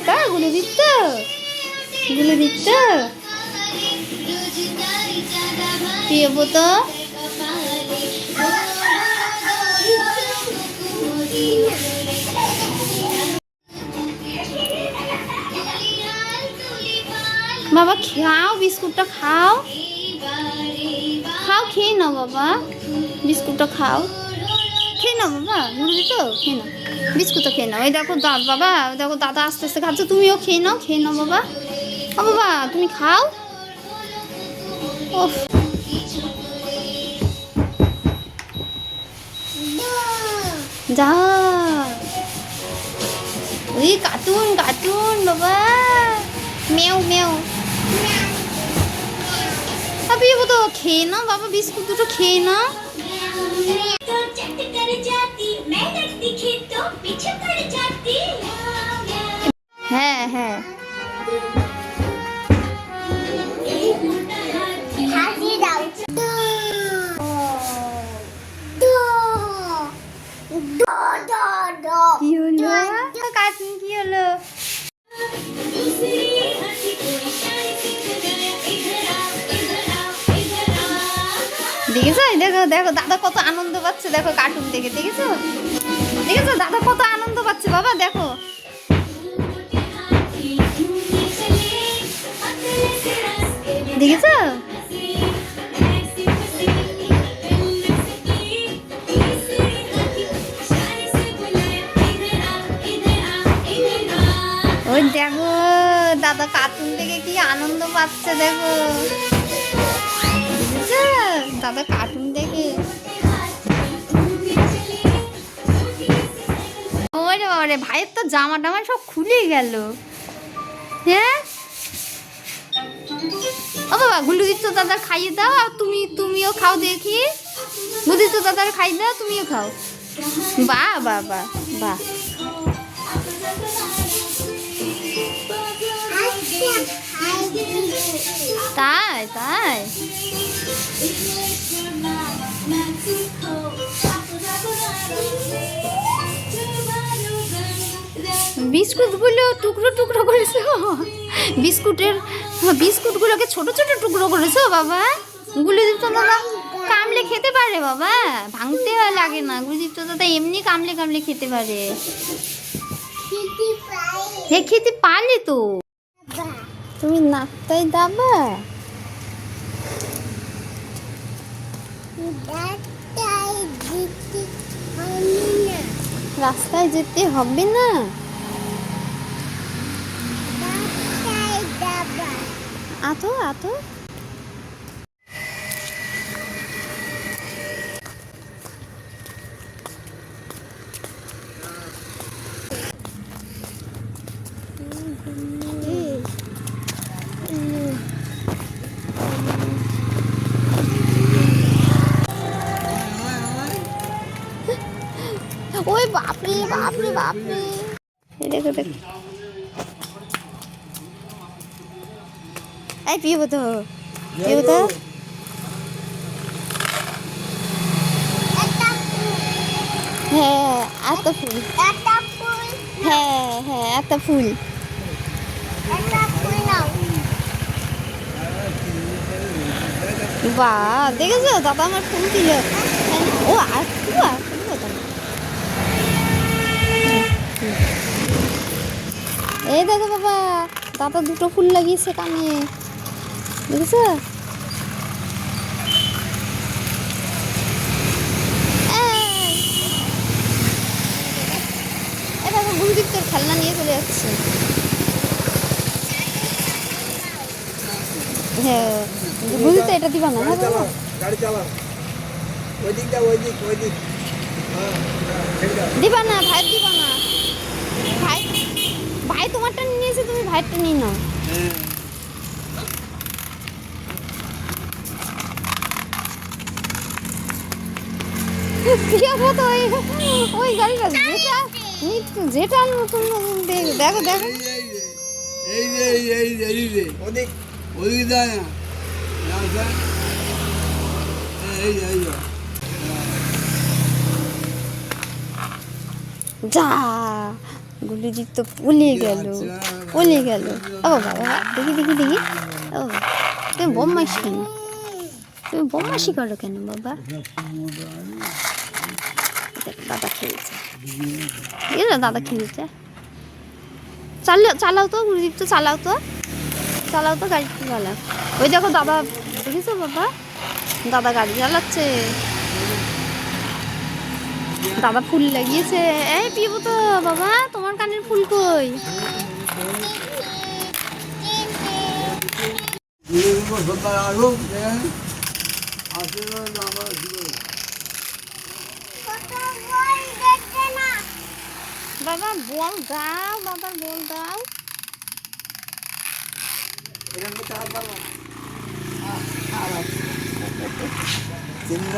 তা গুলে দিচ্ছ পিয়েবো তো। বাবা খাও বিস্কুটটা খাও, খেয়ে নাও বাবা, বিস্কুটটা খাও, খেয়ে নাও বাবা, মুরগি তো খেয়ে নাও, বিস্কুটটা খেয়ে নাও। এই দেখো বাবা, দেখো দাদা আস্তে আস্তে খাচ্ছে, তুমিও খেয়ে নাও বাবা। ও বাবা তুমি খাও। ওহ যা, ওই কার্টুন বাবা, মেও আপনি তো খেয়ে নাও বাবা, বিস্কুট দুটো খেয়ে নাও। হ্যাঁ হ্যাঁ কি হলো কার্টুন, কি হলো? দেখেছো দেখো দাদা কত আনন্দ পাচ্ছে, দেখো কার্টুন দেখে, দেখেছো দাদা কত আনন্দ পাচ্ছে বাবা, দেখো। দেখেছো ওই দেখো দাদা কার্টুন দেখে কি আনন্দ পাচ্ছে, দেখো দাদা কার্টুন দেখে। ওরে বাবারে, ভাইয়ের তো জামা টামা সব খুলে গেল। হ্যাঁ ও বাবা, গুলু দিচ্ছ দাদা খাইয়ে দাও, আর তুমিও খাও, দেখি বুঝিচ্ছ দাদার খাই দাও, তুমিও খাও। বাহ বাহ বাহ বাহ, তাই বিস্কুটগুলো টুকরো করেছো, বিস্কুটগুলোকে ছোট টুকরো করেছো বাবা। গুলিদীপ্ত দাদা কামলে খেতে পারে বাবা, ভাঙতে লাগে না, গুলিদীপ্ত দাদা এমনি কামলে খেতে পারে। হ্যাঁ খেতে পারলে তো, তুমি নাকটাই দাবা, রাস্তায় যেতে হবে না, আতো ওই বাপরে, দেখো এই পিয়েবো তো হ্যাঁ একটা ফুল, হ্যাঁ একটা ফুল, বাহ দেখেছো দাদা আমার ফুল দিল। ও আর এই দেখো বাবা, দাদা দুটো ফুল লাগিয়েছে কানে, দেখেছো? এই দেখো গুরুদীপ্তর খেলনা নিয়ে চলে যাচ্ছে। হ্যাঁ গুরুদীপ্ত এটা দিবা না, দিবা না, ভাই দিবা না, ভাই তোমারটা নিয়েছে, তুমি ভাইয়েরটা নিয়ে নাও। ওই গাড়িটা যেটা নতুন দেখো যা গুলুজি তো পলে গেল ও বাবা দেখি দেখি দেখি ও তুমি বদমাইশি কেন তুমি বদমাইশি করো কেন বাবা দাদা খেয়েছে দাদা খেয়েছে চালাও তো গুরুদীপ তো চালাও তো গাড়ি চালাও ওই দেখো দাদা দেখেছো বাবা দাদা গাড়ি চালাচ্ছে দাদা ফুল লাগিয়েছে এই পিবো তো বাবা তোমার কানের ফুল কই বাবা বল দাও বাবার বল দাও চিনি